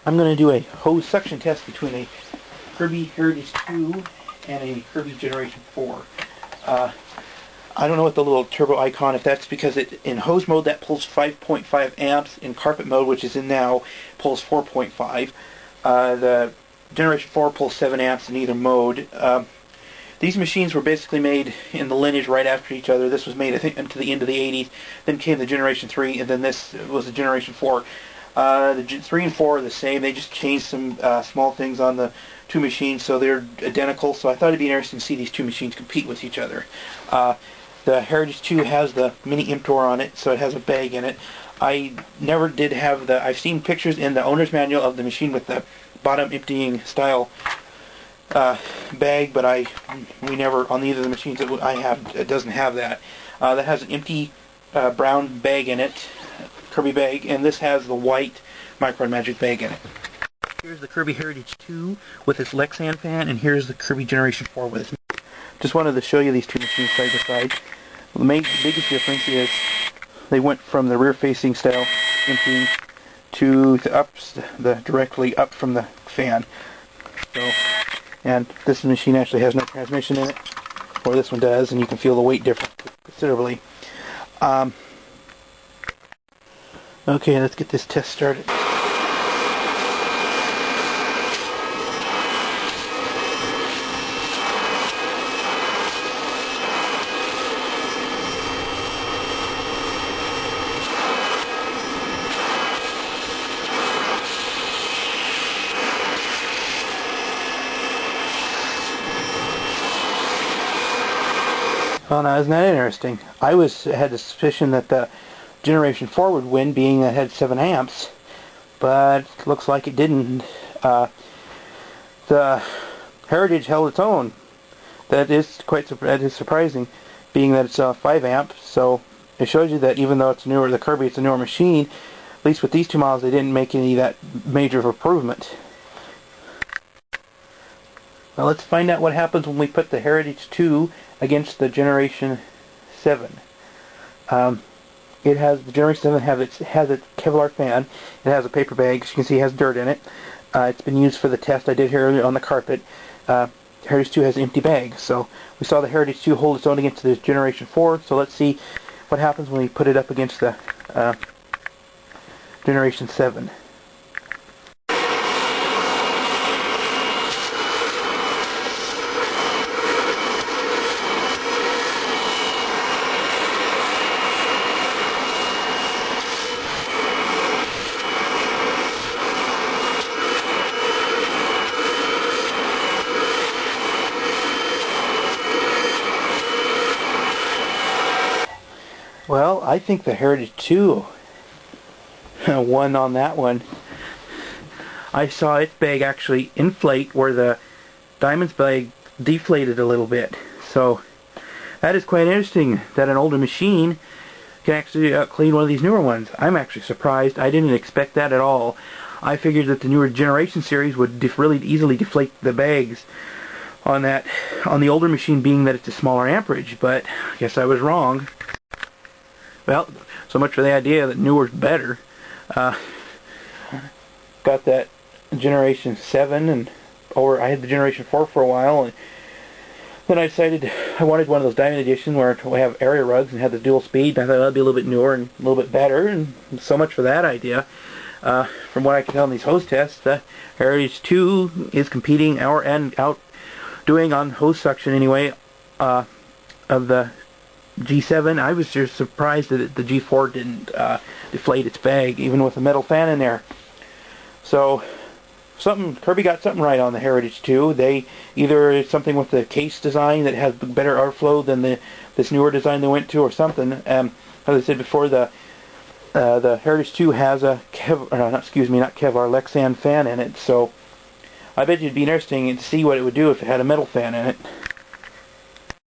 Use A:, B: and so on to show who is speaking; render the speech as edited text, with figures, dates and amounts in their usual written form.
A: I'm going to do a hose suction test between a Kirby Heritage 2 and a Kirby Generation 4. I don't know what the little turbo icon, if that's because in hose mode that pulls 5.5 amps, in carpet mode, which is in now, pulls 4.5. The Generation 4 pulls 7 amps in either mode. These machines were basically made in the lineage right after each other. This was made, I think, into the end of the 80s. Then came the Generation 3, and then this was the Generation 4. The 3 and 4 are the same. They just changed some small things on the two machines, so they're identical. So I thought it'd be interesting to see these two machines compete with each other. The Heritage 2 has the mini emptor on it, so it has a bag in it. I never did have I've seen pictures in the owner's manual of the machine with the bottom emptying style bag, but we never, on either of the machines that I have, it doesn't have that. That has an empty brown bag in it, Kirby bag, and this has the white Micron Magic bag in it. Here's the Kirby Heritage 2 with its Lexan fan, and here's the Kirby Generation 4 with its... Just wanted to show you these two machines side by side. The biggest difference is they went from the rear-facing style emptying to the directly up from the fan. So, and this machine actually has no transmission in it, or this one does, and you can feel the weight difference considerably. Okay, let's get this test started. Well, now isn't that interesting? I had the suspicion that the Generation 4 would win, being that it had 7 amps, but looks like it didn't. The Heritage held its own. That is surprising, being that it's 5 amps. So it shows you that even though it's newer, the Kirby, it's a newer machine. At least with these two models, they didn't make any of that major of improvement. Now let's find out what happens when we put the Heritage 2 against the Generation 7. The Generation 7 has a Kevlar fan. It has a paper bag. As you can see, it has dirt in it. It's been used for the test I did here earlier on the carpet. Heritage 2 has an empty bag. So we saw the Heritage 2 hold its own against the Generation 4. So let's see what happens when we put it up against the Generation 7. Well, I think the Heritage 2 won on that one. I saw its bag actually inflate where the Diamond's bag deflated a little bit. So that is quite interesting that an older machine can actually clean one of these newer ones. I'm actually surprised. I didn't expect that at all. I figured that the newer Generation series would really easily deflate the bags on the older machine, being that it's a smaller amperage, but I guess I was wrong. Well, so much for the idea that newer's better. Got that Generation 7, and I had the Generation 4 for a while, and then I decided I wanted one of those Diamond Edition where we have area rugs and have the dual speed. I thought that'd be a little bit newer and a little bit better, and so much for that idea. From what I can tell in these hose tests, the Heritage 2 is competing outdoing on hose suction anyway of the G7. I was just surprised that the G4 didn't deflate its bag, even with a metal fan in there. So Kirby got something right on the Heritage 2. Either it's something with the case design that has better airflow than this newer design they went to, or something. As I said before, the Heritage 2 has a Lexan fan in it. So I bet it'd be interesting to see what it would do if it had a metal fan in it.